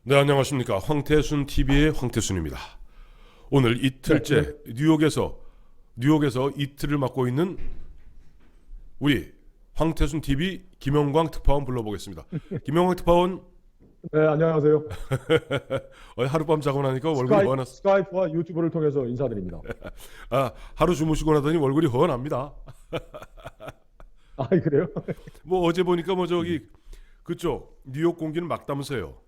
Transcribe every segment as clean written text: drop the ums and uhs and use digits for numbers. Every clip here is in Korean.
네, 안녕하십니까. 황태순 TV의 황태순입니다. 오늘 이틀째 네. 뉴욕에서 이틀을 맡고 있는 우리 황태순 TV 김영광 특파원 불러보겠습니다. 김영광 특파원, 네, 안녕하세요. 하룻밤 자고 나니까 얼굴이 훤했어. 스카이프와 유튜브를 통해서 인사드립니다. 하루 주무시고 나더니 얼굴이 훤합니다. 아, 그래요? 뭐 어제 보니까 뭐 저기 그쪽 뉴욕 공기는 맑다면서요.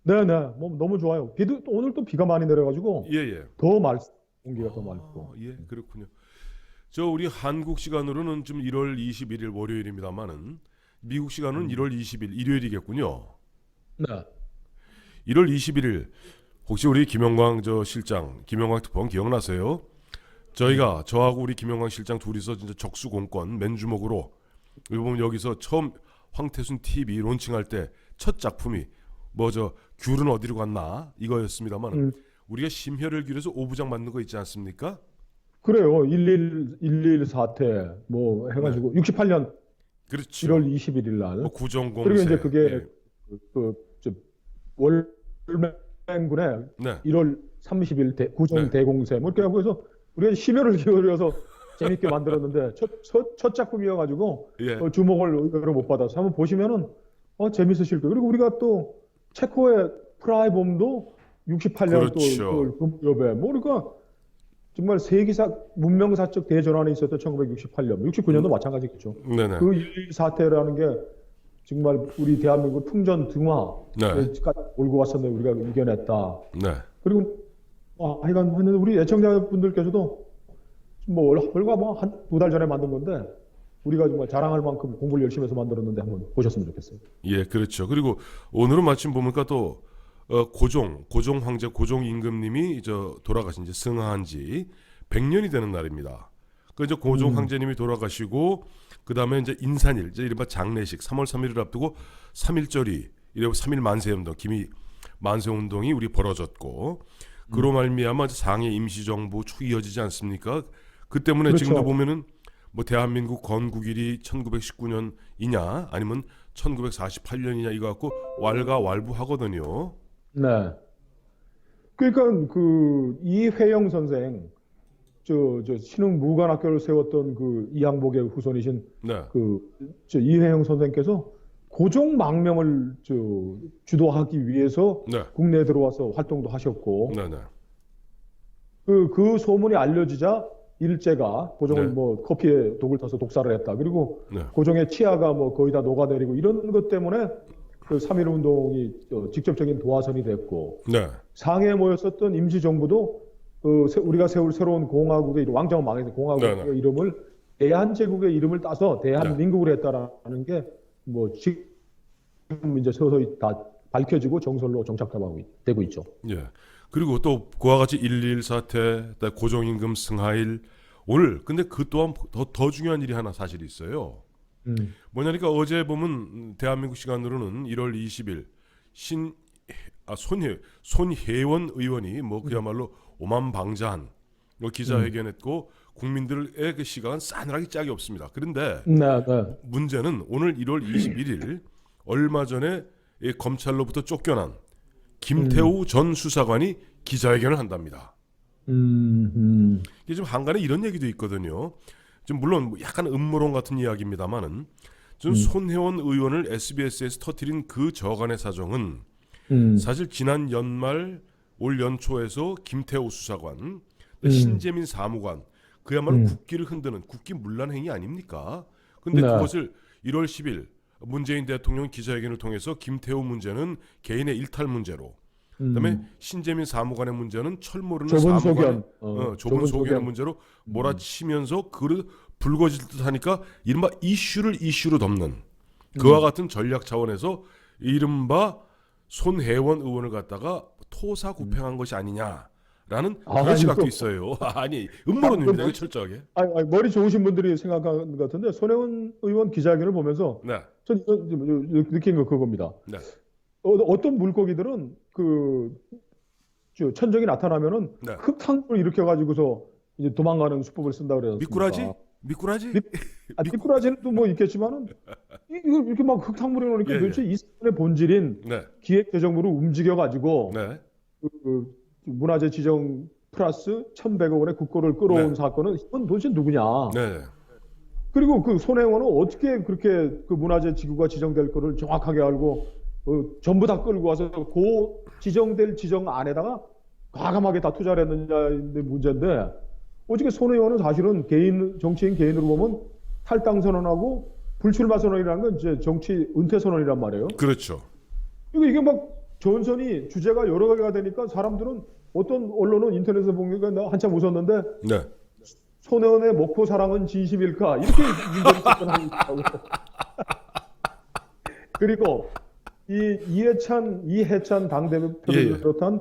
네, 네. 뭐 너무 좋아요. 오늘 또 비가 많이 내려가지고 예. 더 공기가 더 맑고. 예, 그렇군요. 저 우리 한국 시간으로는 좀 1월 21일 월요일입니다만은 미국 시간은 1월 20일 일요일이겠군요. 네. 1월 21일 혹시 우리 김영광 실장, 김영광 특파원 기억나세요? 저하고 우리 김영광 실장 둘이서 진짜 적수공권 맨주먹으로 보면 여기서 처음 황태순 TV 론칭할 때 첫 작품이 귤은 어디로 갔나 이거였습니다만 우리가 심혈을 기울여서 오부장 만든 거 있지 않습니까? 그래요. 11 사태 뭐 해가지고 68년 그렇죠. 1월 21일 날. 뭐 구정공세. 그리고 이제 그게 예. 월맹군의 네. 1월 30일 구정 네. 대공세 뭐 이렇게 하고 해서 우리가 심혈을 기울여서 재밌게 만들었는데 첫 작품이어가지고 예. 주목을 의외로 못 받아서 한번 보시면은 재밌으실 거예요. 그리고 우리가 또 체코의 프라이봄도 68년 그렇죠. 또 여배 뭐 그러니까 정말 세계사 문명사적 대전환이 있었던 1968년, 69년도 마찬가지겠죠. 네네. 그 1.1 사태라는 게 정말 우리 대한민국 풍전 등화까지 몰고 왔었는데 우리가 이겨냈다. 네. 그리고 하여간 우리 애청자분들께서도 뭐 불과 한 두 달 전에 만든 건데 우리가 정말 자랑할 만큼 공부를 열심히 해서 만들었는데 한번 보셨으면 좋겠어요. 예, 그렇죠. 그리고 오늘은 마침 보니까 또 고종 황제 고종 임금님이 돌아가신 지 승하한 지 100년이 되는 날입니다. 그 이제 고종 황제님이 돌아가시고 그 다음에 이제 인산일, 이제 이른바 장례식 3월 3일을 앞두고 3.1절이 이래 3.1 만세운동, 기미 만세운동이 우리 벌어졌고 그로 말미암아 상해 임시정부 축 이어지지 않습니까? 그 때문에 그렇죠. 지금도 보면은 뭐 대한민국 건국일이 1919년이냐 아니면 1948년이냐 이거 갖고 왈가왈부하거든요. 네. 그러니까 그 이회영 선생 저 신흥 무관학교를 세웠던 그 이항복의 후손이신 네. 이회영 선생께서 고종 망명을 주도하기 위해서 네. 국내에 들어와서 활동도 하셨고 네네. 그 소문이 알려지자 일제가 고종을 네. 뭐 커피에 독을 타서 독살을 했다. 그리고 네. 고종의 치아가 뭐 거의 다 녹아내리고 이런 것 때문에 그 3.1 운동이 직접적인 도화선이 됐고 네. 상해에 모였었던 임시정부도 우리가 세울 새로운 공화국의 왕정은 망해서 공화국의 네. 이름을 대한제국의 이름을 따서 대한민국으로 했다라는 게 뭐 지금 이제 서서히 다 밝혀지고 정설로 정착되고 있죠. 예. 그리고 또 그와 같이 1.1 사태, 고종임금 승하일 오늘 근데 그 또한 더 중요한 일이 하나 사실이 있어요. 뭐냐니까 어제 보면 대한민국 시간으로는 1월 20일 손혜원 의원이 뭐 그야말로 오만방자한 기자회견했고 국민들의 그 시각은 싸늘하기 짝이 없습니다. 그런데 네. 문제는 오늘 1월 21일 얼마 전에 이 검찰로부터 쫓겨난 김태우 전 수사관이 기자회견을 한답니다. 이게 좀 한간에 이런 얘기도 있거든요. 좀 물론 약간 음모론 같은 이야기입니다만은 좀 손혜원 의원을 SBS에서 터뜨린 그 저간의 사정은 사실 지난 연말 올 연초에서 김태우 수사관, 신재민 사무관 그야말로 국기를 흔드는 국기 문란 행위 아닙니까? 근데 네. 그것을 1월 10일 문재인 대통령 기자회견을 통해서 김태우 문제는 개인의 일탈 문제로 그다음에 신재민 사무관의 문제는 철모르는 좁은 사무관의 소견, 좁은 소견의 문제로 몰아치면서 그를 불거질 듯하니까 이른바 이슈로 덮는 그와 같은 전략 차원에서 이른바 손혜원 의원을 갖다가 토사구팽한 것이 아니냐라는 그런 시각도 있어요. 아니 음모론입니다. 이거 철저하게. 머리 좋으신 분들이 생각하는 것 같은데 손혜원 의원 기자회견을 보면서 네. 전 느낀 거 그겁니다. 네. 어떤 물고기들은 천적이 나타나면은 네. 흙탕물을 일으켜 가지고서 이제 도망가는 수법을 쓴다 그래요. 미꾸라지? 미꾸라지? 미꾸라지는 또 뭐 있겠지만은 이걸 이렇게 막 흙탕물에 놓으니까 예, 도대체 이 사건의 본질인 네, 기획재정부를 움직여가지고 네, 문화재 지정 플러스 1,100억 원의 국고를 끌어온 네. 사건은 이건 도대체 누구냐? 네, 그리고 그 손혜원은 어떻게 그렇게 그 문화재 지구가 지정될 거를 정확하게 알고 전부 다 끌고 와서 그 지정될 지정 안에다가 과감하게 다 투자를 했느냐의 문제인데 어저께 손혜원은 사실은 개인 정치인 개인으로 보면 탈당 선언하고 불출마 선언이라는 건 이제 정치 은퇴 선언이란 말이에요. 그렇죠. 이게 막 전선이 주제가 여러 가지가 되니까 사람들은 어떤 언론은 인터넷에 보니까 나 한참 웃었는데 네, 손혜원의 목포 사랑은 진심일까 이렇게 문제를 접근하고 있다고. 그리고 이 이해찬 당대표를 예, 예. 비롯한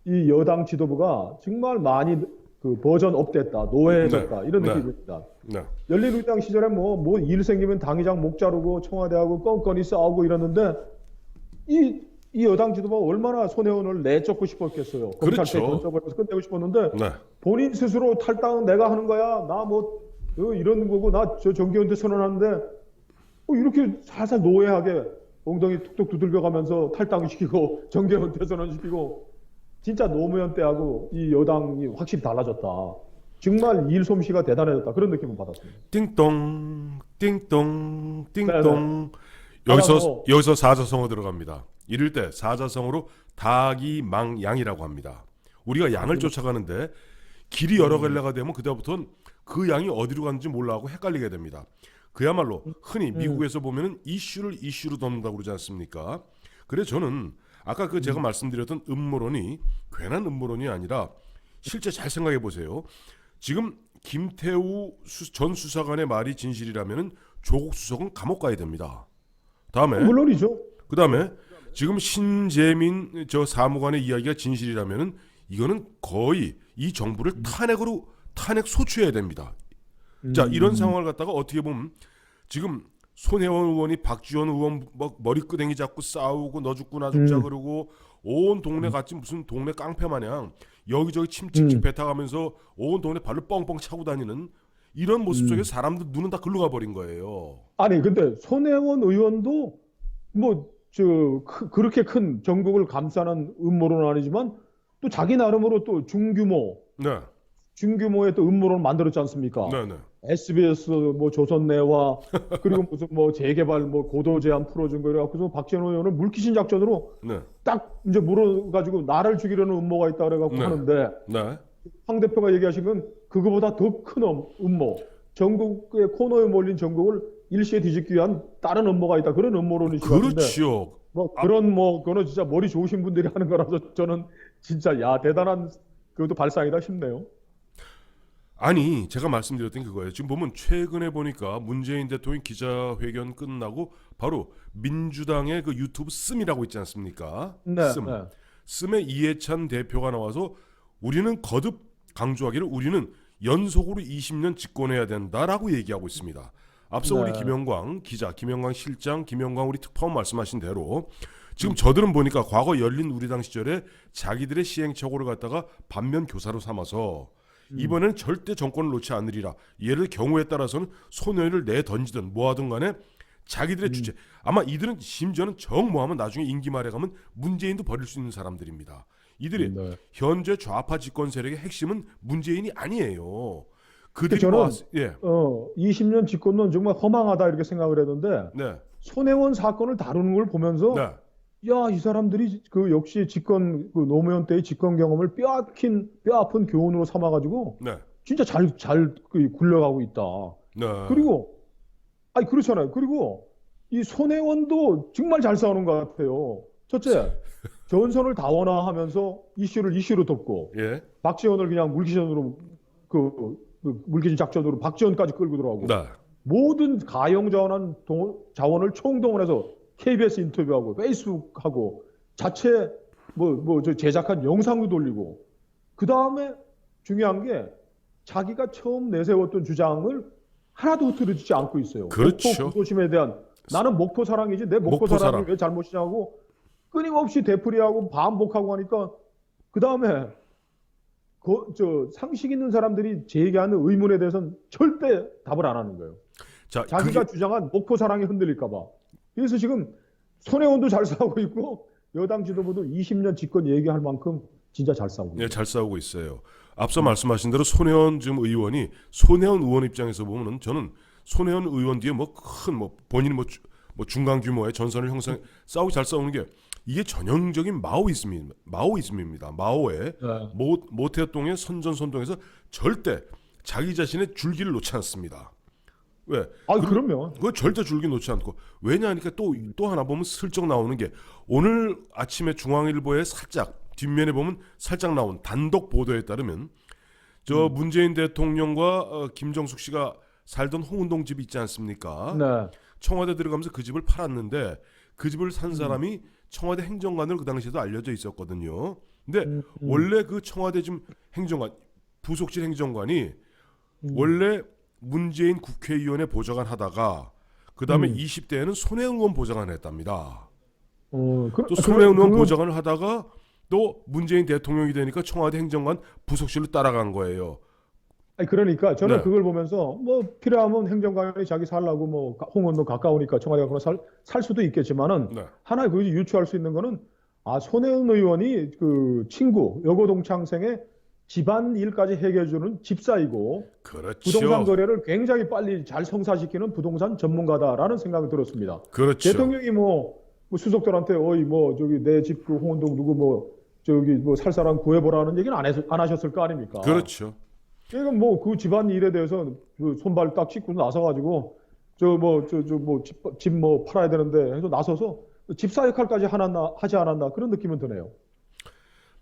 이 여당 지도부가 정말 많이 그 버전 업됐다, 노예해졌다 네, 이런 네. 느낌입니다. 네, 열린우리당 시절에 뭐 일 생기면 당의장 목 자르고 청와대하고 껌껌이 싸우고 이러는데 이 여당 지도부가 얼마나 손혜원을 내쫓고 싶었겠어요. 검찰에 그렇죠. 던져버려서 끝내고 싶었는데 네. 본인 스스로 탈당은 내가 하는 거야. 나 뭐 이런 거고 나 저 정기은퇴 선언하는데 이렇게 살살 노예하게 엉덩이 툭툭 두들겨가면서 탈당시키고 정기은퇴 선언시키고 진짜 노무현 때하고 이 여당이 확실히 달라졌다. 정말 일 솜씨가 대단해졌다. 그런 느낌을 받았습니다. 띵동, 띵동, 네, 띵동. 여기서 사자성어 들어갑니다. 이럴 때 사자성어로 닭이 망 양이라고 합니다. 우리가 양을 쫓아가는데 길이 여러 갈래가 되면 그다음부터는 그 양이 어디로 가는지 몰라하고 헷갈리게 됩니다. 그야말로 흔히 미국에서 보면은 이슈로 덮는다고 그러지 않습니까? 그래서 저는 아까 그 제가 말씀드렸던 음모론이 괜한 음모론이 아니라 실제 잘 생각해 보세요. 지금 김태우 전 수사관의 말이 진실이라면은 조국 수석은 감옥 가야 됩니다. 다음에 물론이죠. 그다음에 지금 신재민 저 사무관의 이야기가 진실이라면은 이거는 거의 이 정부를 탄핵 소추해야 됩니다. 자, 이런 상황을 갖다가 어떻게 보면 지금 손혜원 의원이 박지원 의원 막 머리끄댕이 잡고 싸우고 너 죽고 나 죽자 그러고 온 동네 같이 무슨 동네 깡패 마냥 여기저기 침칙칙 뱉어가면서 온 동네 발로 뻥뻥 차고 다니는 이런 모습 속에 사람들 눈은 다 글로 가버린 거예요. 아니 근데 손혜원 의원도 뭐 그렇게 큰 전국을 감싸는 음모론은 아니지만 또 자기 나름으로 또 네, 중규모의 또 음모론을 만들었지 않습니까? 네, 네. SBS 뭐 조선내와 그리고 무슨 뭐 재개발 뭐 고도 제한 풀어준 거 이래갖고서 박지원 의원을 물귀신 작전으로 네, 딱 이제 물어가지고 나를 죽이려는 음모가 있다 그래갖고 네. 하는데 네. 황 대표가 얘기하신 건 그거보다 더 큰 음모, 전국의 코너에 몰린 전국을 일시에 뒤집기 위한 다른 음모가 있다 그런 음모론이시고 같은데 그렇죠. 뭐 그런 그거는 진짜 머리 좋으신 분들이 하는 거라서 저는 진짜 야 대단한 그것도 발상이다 싶네요. 아니 제가 말씀드렸던 그거예요. 지금 보면 최근에 보니까 문재인 대통령 기자회견 끝나고 바로 민주당의 그 유튜브 씀이라고 있지 않습니까? 네, 씀. 네. 씀의 이해찬 대표가 나와서 우리는 거듭 강조하기를 우리는 연속으로 20년 집권해야 된다라고 얘기하고 있습니다. 앞서 네. 우리 김영광 기자, 김영광 실장, 김영광 우리 특파원 말씀하신 대로 지금 저들은 보니까 과거 열린 우리당 시절에 자기들의 시행착오를 갖다가 반면 교사로 삼아서 이번에는 절대 정권을 놓지 않으리라. 예를 경우에 따라서는 손해를 내던지든 뭐하든 간에 자기들의 주체. 아마 이들은 심지어는 정모하면 나중에 임기 말에 가면 문재인도 버릴 수 있는 사람들입니다. 이들이 네. 현재 좌파 집권 세력의 핵심은 문재인이 아니에요. 그들이 저는 모아서, 예, 20년 집권론 정말 허망하다 이렇게 생각을 했는데 네, 손혜원 사건을 다루는 걸 보면서 네, 야, 이 사람들이 그 역시 집권 그 노무현 때의 집권 경험을 뼈 아픈 교훈으로 삼아가지고 네, 진짜 잘 굴려가고 있다. 네. 그리고 아니 그렇잖아요. 그리고 이 손혜원도 정말 잘 싸우는 것 같아요. 첫째, 전선을 다원화하면서 이슈로 덮고 예, 박지원을 그냥 물귀신으로 물귀신 작전으로 박지원까지 끌고 들어가고 네, 모든 가용 자원을 총동원해서 KBS 인터뷰하고 페이스북하고 자체 저 제작한 영상도 돌리고 그 다음에 중요한 게 자기가 처음 내세웠던 주장을 하나도 흐트러지지 않고 있어요. 그렇죠. 목포 구도심에 대한 나는 목포 사랑이지 내 목포 목포 사랑이 사랑. 왜 잘못이냐고 끊임없이 되풀이하고 반복하고 하니까 그 다음에 저 상식 있는 사람들이 제기하는 의문에 대해서는 절대 답을 안 하는 거예요. 자, 자기가 주장한 목포 사랑이 흔들릴까 봐. 그래서 지금 손혜원도 잘 싸우고 있고 여당 지도부도 20년 집권 얘기할 만큼 진짜 잘 싸우고 있어요. 네, 잘 싸우고 있어요. 앞서 말씀하신 대로 손혜원 지금 의원이 손혜원 의원 입장에서 보면은 저는 손혜원 의원 뒤에 뭐 큰 뭐 본인 뭐 중간 규모의 전선을 형성 싸우고 잘 싸우는 게 이게 전형적인 마오이즘입니다. 마오의 네. 모태동의 선전선동에서 절대 자기 자신의 줄기를 놓지 않습니다. 왜? 그럼요. 그거 절대 줄기 놓지 않고 왜냐하니까 또 하나 보면 슬쩍 나오는 게 오늘 아침에 중앙일보에 살짝 뒷면에 보면 살짝 나온 단독 보도에 따르면 저 문재인 대통령과 김정숙 씨가 살던 홍은동 집 있지 않습니까? 네. 청와대 들어가면서 그 집을 팔았는데 그 집을 산 사람이 청와대 행정관으로 그 당시에도 알려져 있었거든요. 근데 원래 그 청와대 지금 행정관 부속실 행정관이 원래 문재인 국회의원의 보좌관 하다가 그 다음에 20대에는 손혜원 의원 보좌관을 했답니다. 또 손혜원 의원 보좌관을 하다가 또 문재인 대통령이 되니까 청와대 행정관 부속실로 따라간 거예요. 아니, 그러니까 저는 네. 그걸 보면서 뭐 필요하면 행정관이 자기 살라고 뭐 홍원도 가까우니까 청와대 가거나 살 수도 있겠지만은 네. 하나 그 유추할 수 있는 거는 손혜원 의원이 그 친구 여고 동창생의 집안 일까지 해결해주는 집사이고 그렇죠. 부동산 거래를 굉장히 빨리 잘 성사시키는 부동산 전문가다라는 생각이 들었습니다. 그렇죠. 대통령이 뭐 수석들한테 어이 뭐 저기 내 집 그 홍원동 누구 뭐 저기 뭐 살 사람 구해보라는 얘기는 안 하셨을 거 아닙니까? 그렇죠. 그러니까 뭐 그 집안 일에 대해서 그 손발 딱 씻고 나서가지고 집 뭐 팔아야 되는데 해서 나서서 집사 역할까지 하지 않았나 그런 느낌은 드네요.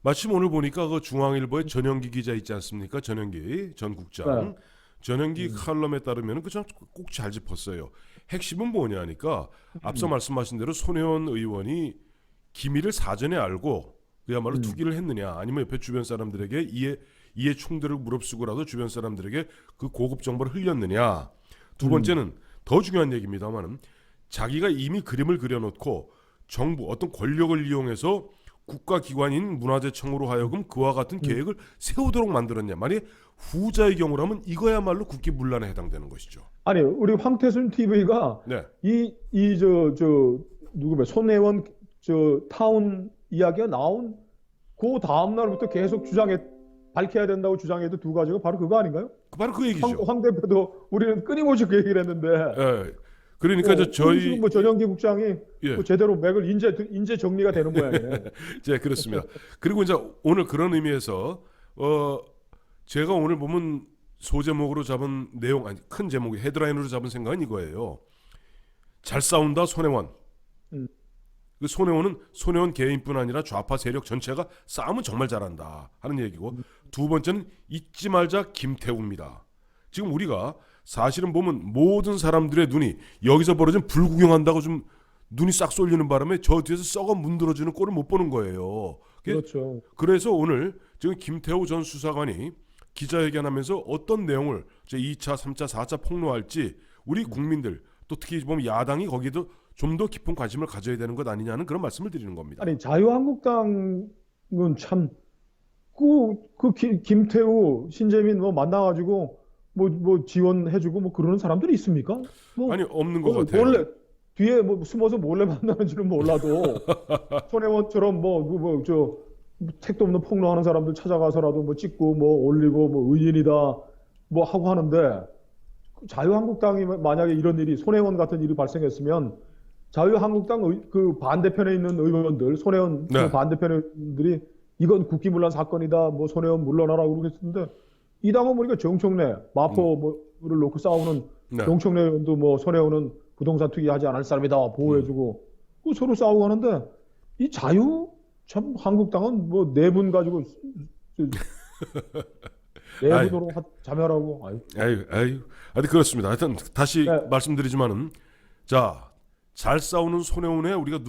마침 오늘 보니까 그 중앙일보의 전영기 기자 있지 않습니까? 전영기 전 국장. 네. 전영기 칼럼에 따르면 꼭 잘 짚었어요. 핵심은 뭐냐니까 앞서 말씀하신 대로 손혜원 의원이 기밀을 사전에 알고 그야말로 투기를 했느냐 아니면 옆에 주변 사람들에게 이해 충돌을 무릅쓰고라도 주변 사람들에게 그 고급 정보를 흘렸느냐. 두 번째는 더 중요한 얘기입니다만은 자기가 이미 그림을 그려놓고 정부 어떤 권력을 이용해서 국가기관인 문화재청으로 하여금 그와 같은 계획을 세우도록 만들었냐. 만약 후자의 경우라면 이거야말로 국기문란에 해당되는 것이죠. 아니 우리 황태순 TV가 네. 누구면 손혜원 타운 이야기가 나온 그 다음 날부터 계속 밝혀야 된다고 주장해도 두 가지가 바로 그거 아닌가요? 바로 그 얘기죠. 황 대표도 우리는 끊임없이 그 얘기를 했는데. 예. 그러니까 저희 뭐 전영기 국장이 예. 뭐 제대로 맥을 인재 정리가 되는 모양이네. 네, 그렇습니다. 그리고 이제 오늘 그런 의미에서 제가 오늘 보면 소제목으로 잡은 내용 아니 큰 제목이 헤드라인으로 잡은 생각은 이거예요. 잘 싸운다 손혜원. 그 손혜원 개인뿐 아니라 좌파 세력 전체가 싸움은 정말 잘한다 하는 얘기고 두 번째는 잊지 말자 김태우입니다. 지금 우리가 사실은 보면 모든 사람들의 눈이 여기서 벌어진 불구경한다고 좀 눈이 싹 쏠리는 바람에 저 뒤에서 썩어 문드러지는 꼴을 못 보는 거예요. 그렇죠. 그래서 오늘 지금 김태우 전 수사관이 기자회견하면서 어떤 내용을 제 2차, 3차, 4차 폭로할지 우리 국민들 또 특히 보면 야당이 거기도 좀 더 깊은 관심을 가져야 되는 것 아니냐는 그런 말씀을 드리는 겁니다. 아니 자유한국당은 참 김태우, 신재민 뭐 만나가지고 뭐 지원해주고 뭐 그러는 사람들이 있습니까? 뭐 아니 없는 것 같아요. 몰래 뒤에 뭐 숨어서 몰래 만나는지는 몰라도 손혜원처럼 저 택도 없는 폭로하는 사람들 찾아가서라도 뭐 찍고 뭐 올리고 뭐 의인이다 뭐 하고 하는데 자유한국당이 만약에 이런 일이 손혜원 같은 일이 발생했으면 자유한국당 그 반대편에 있는 의원들 손혜원 네. 그 반대편의 의원들이 이건 국기문란 사건이다 뭐 손혜원 물러나라고 그러겠는데 이 당은 보니까 정청래 마포를 놓고 싸우는 네. 정청래 의원도 뭐 손혜원은 부동산 투기하지 않을 사람이다 보호해주고 서로 싸우고 하는데 이 참 한국당은 뭐 네 분 가지고 내부도로 자멸하고 아유. 아니 그렇습니다. 하여튼 다시 말씀드리지만은 잘 싸우는 손혜원에 우리가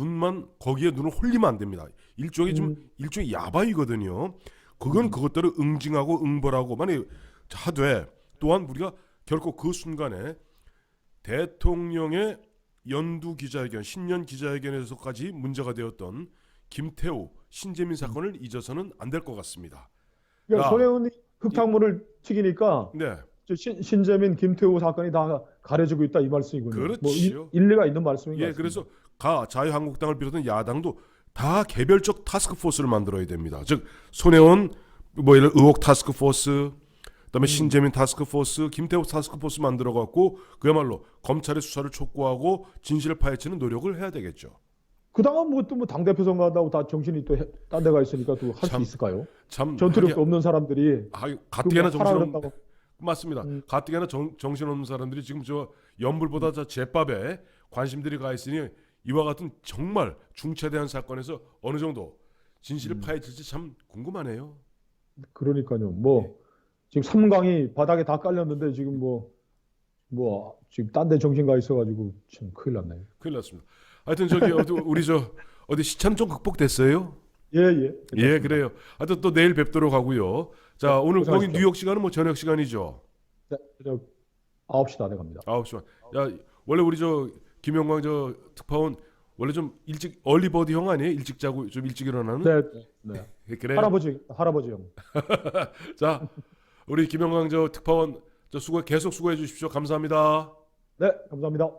거기에 눈을 홀리면 안 됩니다. 일종의 야바이거든요. 그건 그것대로 응징하고 응벌하고 만약 하되 또한 우리가 결코 그 순간에 대통령의 연두 기자회견, 신년 기자회견에서까지 문제가 되었던 김태우, 신재민 사건을 잊어서는 안 될 것 같습니다. 그러니까 야. 손혜원이 흙탕물을 튀기니까 네. 저 신재민, 김태우 사건이 다 가려지고 있다 이 말씀이군요. 뭐 그렇지요. 일리가 있는 말씀인 것 예, 같습니다. 그래서 자유한국당을 비롯한 야당도 다 개별적 타스크포스를 만들어야 됩니다. 즉 손혜원 뭐 이런 의혹 타스크포스, 그다음에 신재민 타스크포스, 김태호 타스크포스 만들어 갖고 그야말로 검찰의 수사를 촉구하고 진실을 파헤치는 노력을 해야 되겠죠. 그다음 뭐또 뭐 당대표 선거한다고 다 정신이 또 딴 데가 있으니까 또 할 수 참, 있을까요? 참 전투력도 없는 사람들이 가뜩이나 그거 하라 정신없는 그랬다고. 맞습니다. 가뜩이나 정신없는 사람들이 지금 저 연불보다 저 제밥에 관심들이 가 있으니 이와 같은 정말 중차대한 사건에서 어느 정도 진실을 파헤칠지 참 궁금하네요. 그러니까요. 뭐 지금 삼강이 바닥에 다 깔렸는데 지금 뭐 지금 딴 데 정신 가 있어가지고 참 큰일 났네요. 큰일 났습니다. 하여튼 저기 우리 저 어디 시차는 좀 극복됐어요? 예, 예. 예, 그래요. 하여튼 또 내일 뵙도록 하고요. 자, 네, 오늘 거기 고생하십시오. 뉴욕 시간은 뭐 저녁 시간이죠. 네, 저 9시 다 돼갑니다. 9시 반. 야, 원래 우리 저 김영광 저 특파원 원래 좀 일찍 얼리버드 형 아니에요? 일찍 자고 좀 일찍 일어나는? 네, 네. 그래. 할아버지 형. 자, 우리 김영광 저 특파원 저 계속 수고해 주십시오. 감사합니다. 네, 감사합니다.